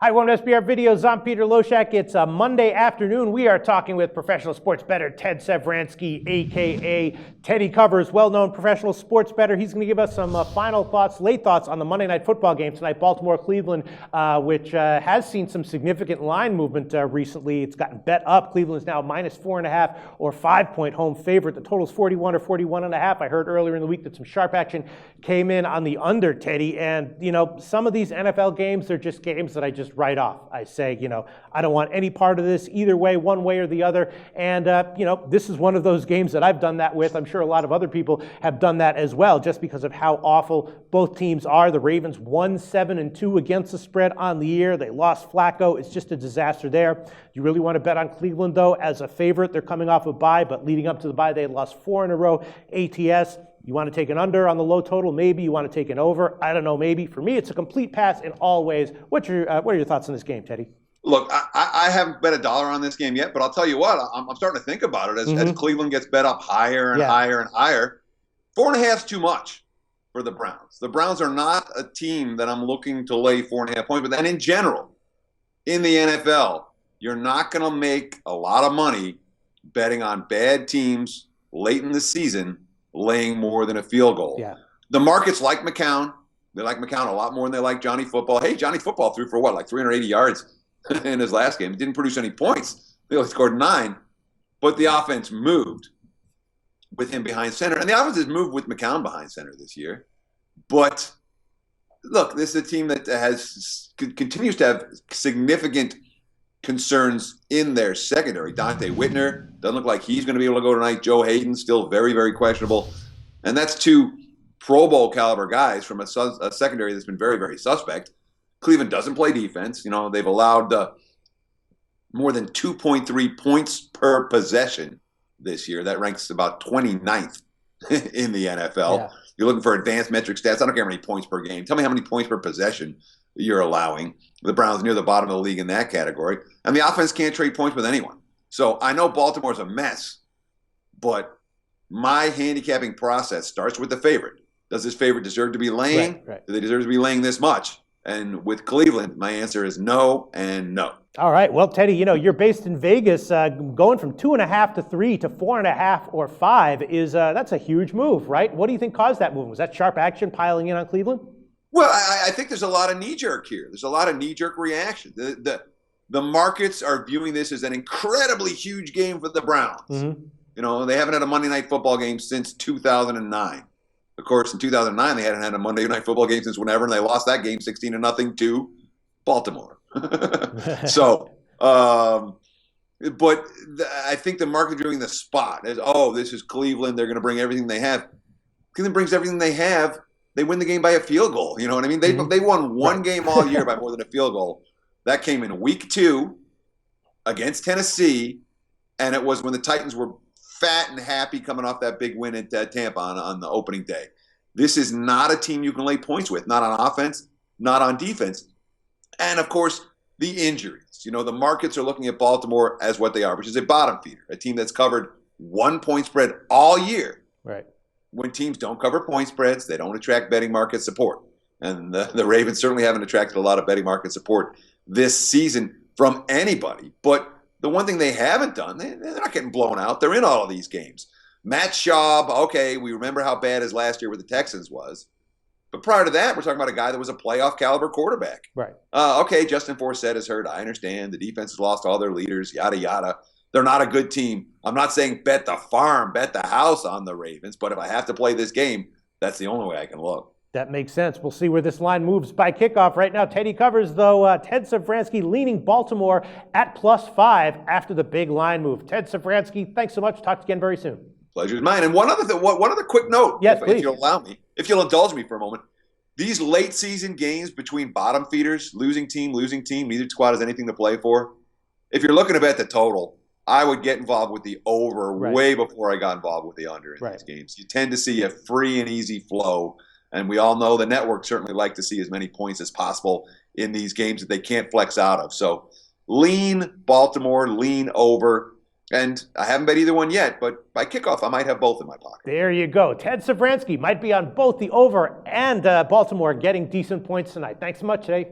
Hi, welcome to SBR Videos. I'm Peter Loshak. It's a Monday afternoon. We are talking with professional sports bettor Ted Savransky, a.k.a. Teddy Covers, well-known professional sports bettor. He's going to give us some final thoughts, late thoughts on the Monday Night Football game tonight, Baltimore-Cleveland, which has seen some significant line movement recently. It's gotten bet up. Cleveland's now minus 4.5 or 5-point home favorite. The total's 41 or 41.5. I heard earlier in the week that some sharp action came in on the under, Teddy. And, you know, some of these NFL games, they're just games that I just write off. I say, you know, I don't want any part of this either way, one way or the other. And, you know, this is one of those games that I've done that with. I'm sure a lot of other people have done that as well, just because of how awful both teams are. The Ravens won 7-2 against the spread on the year. They lost Flacco. It's just a disaster there. You really want to bet on Cleveland, though, as a favorite. They're coming off a bye, but leading up to the bye, they had lost 4 in a row. ATS. You want to take an under on the low total? Maybe. You want to take an over? I don't know, maybe. For me, it's a complete pass in all ways. What are your thoughts on this game, Teddy? Look, I haven't bet $1 on this game yet, but I'll tell you what, I'm starting to think about it as Cleveland gets bet up higher and higher and higher. 4.5 is too much for the Browns. The Browns are not a team that I'm looking to lay 4.5 points with. And in general, in the NFL, you're not going to make a lot of money betting on bad teams late in the season laying more than a field goal. Yeah. The markets like McCown. They like McCown a lot more than they like Johnny Football. Hey, Johnny Football threw for what, like 380 yards in his last game. He didn't produce any points. They only scored 9. But the offense moved with him behind center. And the offense has moved with McCown behind center this year. But look, this is a team that continues to have significant concerns in their secondary. Dante Whitner doesn't look like he's going to be able to go tonight. Joe Hayden still very, very questionable. And that's 2 Pro Bowl caliber guys from a secondary that's been very, very suspect. Cleveland doesn't play defense. You know, they've allowed more than 2.3 points per possession this year. That ranks about 29th in the NFL. Yeah. You're looking for advanced metric stats. I don't care how many points per game. Tell me how many points per possession you're allowing. The Browns near the bottom of the league in that category. And the offense can't trade points with anyone. So I know Baltimore's a mess, but my handicapping process starts with the favorite. Does this favorite deserve to be laying? Right. Do they deserve to be laying this much? And with Cleveland, my answer is no and no. All right. Well, Teddy, you know, you're based in Vegas. Going from 2.5 to 3 to 4.5 or 5 is that's a huge move, right? What do you think caused that move? Was that sharp action piling in on Cleveland? Well, I think there's a lot of knee-jerk here. There's a lot of knee-jerk reaction. The markets are viewing this as an incredibly huge game for the Browns. You know, they haven't had a Monday Night Football game since 2009. Of course, in 2009, they hadn't had a Monday Night Football game since whenever, and they lost that game 16-0 to Baltimore. So, but I think the market viewing the spot as, oh, this is Cleveland. They're going to bring everything they have. Cleveland brings everything they have. They win the game by a field goal. You know what I mean? They won one game all year by more than a field goal. That came in week 2 against Tennessee, and it was when the Titans were fat and happy coming off that big win at Tampa on the opening day. This is not a team you can lay points with, not on offense, not on defense. And, of course, the injuries. You know, the markets are looking at Baltimore as what they are, which is a bottom feeder, a team that's covered 1 point spread all year. Right. When teams don't cover point spreads, they don't attract betting market support. And the Ravens certainly haven't attracted a lot of betting market support this season from anybody. But the one thing they haven't done, they're not getting blown out. They're in all of these games. Matt Schaub, okay, we remember how bad his last year with the Texans was. But prior to that, we're talking about a guy that was a playoff caliber quarterback. Right. Okay, Justin Forsett is hurt. I understand. The defense has lost all their leaders, yada, yada. They're not a good team. I'm not saying bet the farm, bet the house on the Ravens, but if I have to play this game, that's the only way I can look. That makes sense. We'll see where this line moves by kickoff. Right now, Teddy Covers, though, Ted Savransky leaning Baltimore at +5 after the big line move. Ted Savransky, thanks so much. Talk to you again very soon. Pleasure is mine. And one other quick note, yes, if you'll allow me, if you'll indulge me for a moment. These late season games between bottom feeders, losing team, neither squad has anything to play for. If you're looking to bet the total, I would get involved with the over way before I got involved with the under in these games. You tend to see a free and easy flow, and we all know the networks certainly like to see as many points as possible in these games that they can't flex out of. So lean Baltimore, lean over. And I haven't bet either one yet, but by kickoff, I might have both in my pocket. There you go. Ted Savransky might be on both the over and Baltimore getting decent points tonight. Thanks so much today.